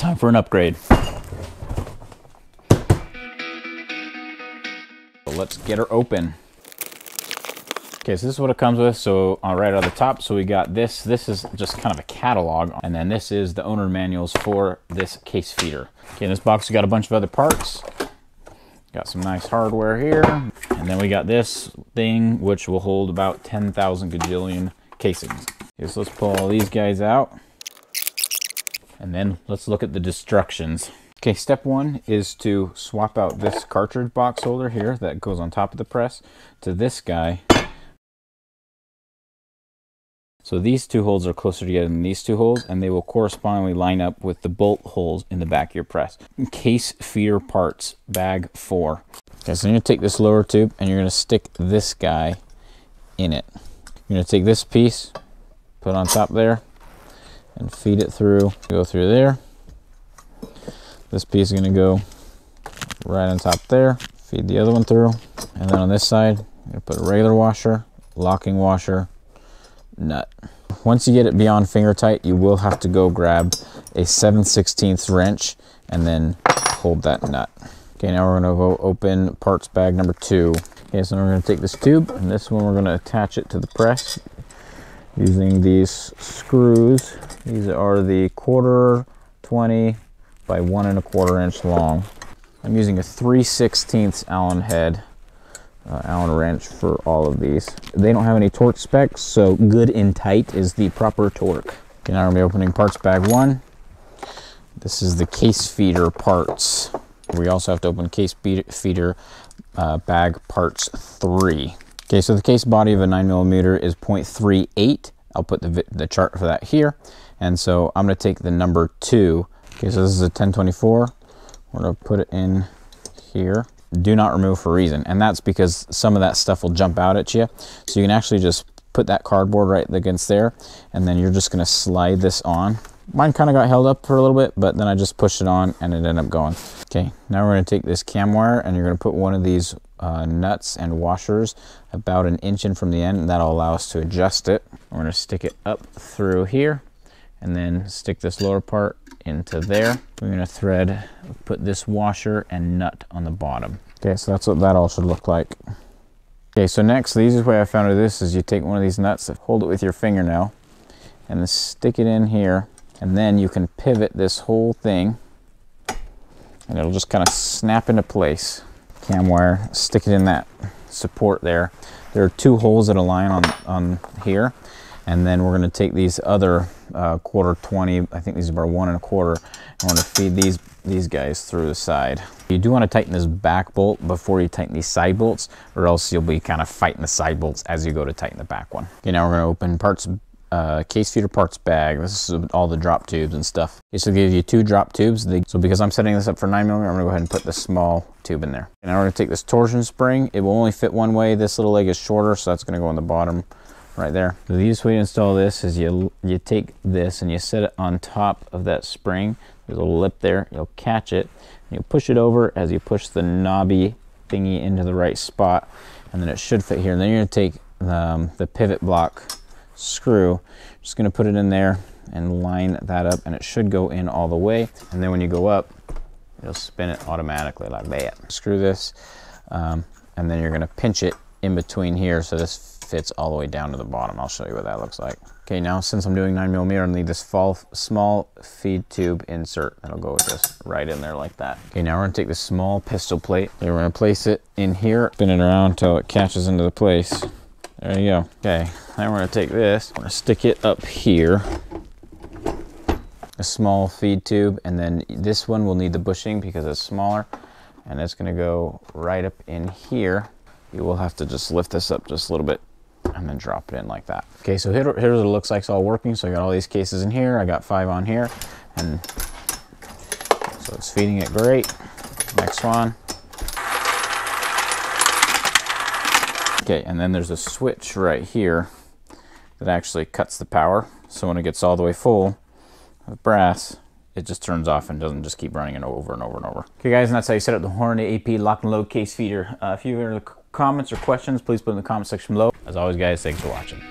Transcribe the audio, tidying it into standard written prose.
Time for an upgrade. So let's get her open. Okay, so this is what it comes with. So right out of the top, so we got this. This is just kind of a catalog. And then this is the owner manuals for this case feeder. Okay, in this box, we got a bunch of other parts. Got some nice hardware here. And then we got this thing, which will hold about 10,000 gajillion casings. Okay, so let's pull all these guys out. And then let's look at the destructions. Okay, step one is to swap out this cartridge box holder here that goes on top of the press to this guy. So these two holes are closer together than these two holes, and they will correspondingly line up with the bolt holes in the back of your press. Case feeder parts, bag 4. Okay, so you're gonna take this lower tube and you're gonna stick this guy in it. You're gonna take this piece, put it on top there, and feed it through, go through there. This piece is gonna go right on top there, feed the other one through. And then on this side, I'm gonna put a regular washer, locking washer, nut. Once you get it beyond finger tight, you will have to go grab a 7/16 wrench and then hold that nut. Okay, now we're gonna go open parts bag number 2. Okay, so we're gonna take this tube, and this one we're gonna attach it to the press using these screws. These are the 1/4, 20 by 1 1/4 inch long. I'm using a 3/16 Allen head. Allen wrench for all of these. They don't have any torque specs, so good and tight is the proper torque. Okay, now we're gonna be opening parts bag 1. This is the case feeder parts. We also have to open case feeder bag parts 3. Okay, so the case body of a 9mm is 0.38. I'll put the chart for that here. And so I'm gonna take the number 2. Okay, so this is a 1024. We're gonna put it in here. Do not remove for a reason, and that's because some of that stuff will jump out at you. So you can actually just put that cardboard right against there, and then you're just gonna slide this on. Mine kind of got held up for a little bit, but then I just pushed it on and it ended up going. Okay, now we're gonna take this cam wire and you're gonna put one of these nuts and washers about 1 inch in from the end, and that'll allow us to adjust it. We're gonna stick it up through here and then stick this lower part into there. We're gonna thread, put this washer and nut on the bottom. Okay, so that's what that all should look like. Okay, so next, the easiest way I found to do this is you take one of these nuts, hold it with your fingernail, and then stick it in here, and then you can pivot this whole thing, and it'll just kind of snap into place. Cam wire, stick it in that support there. There are 2 holes that align on here, and then we're gonna take these other 1/4, 20, I think these are about 1 1/4, and we're gonna feed these guys through the side. You do wanna tighten this back bolt before you tighten these side bolts, or else you'll be kind of fighting the side bolts as you go to tighten the back one. Okay, now we're gonna open parts, case feeder parts bag. This is all the drop tubes and stuff. Okay, so it gives you 2 drop tubes. So because I'm setting this up for 9mm, I'm gonna go ahead and put the small tube in there. And now we're gonna take this torsion spring. It will only fit one way. This little leg is shorter, so that's gonna go on the bottom right there. So the easiest way to install this is you take this and you set it on top of that spring. There's a little lip there. You'll catch it, and you'll push it over as you push the knobby thingy into the right spot, and then it should fit here. And then you're gonna take the pivot block screw, just gonna put it in there and line that up, and it should go in all the way. And then when you go up, it'll spin it automatically like that. Screw this, and then you're gonna pinch it in between here so this fits all the way down to the bottom. I'll show you what that looks like. Okay, now since I'm doing 9mm, I need this small feed tube insert. That'll go just right in there like that. Okay, now we're gonna take this small pistol plate. We're gonna place it in here, spin it around until it catches into the place. There you go. Okay, now we're gonna take this, we're gonna stick it up here. A small feed tube, and then this one will need the bushing because it's smaller, and it's gonna go right up in here. You will have to just lift this up just a little bit and then drop it in like that. Okay, so here's what it looks like. It's all working. So I got all these cases in here. I got 5 on here, and so it's feeding it great. Next one. Okay, and then there's a switch right here that actually cuts the power. So when it gets all the way full of brass, it just turns off and doesn't just keep running it over and over and over. Okay guys, and that's how you set up the Hornady AP lock and load case feeder. If you have any comments or questions, please put in the comment section below. As always guys, thanks for watching.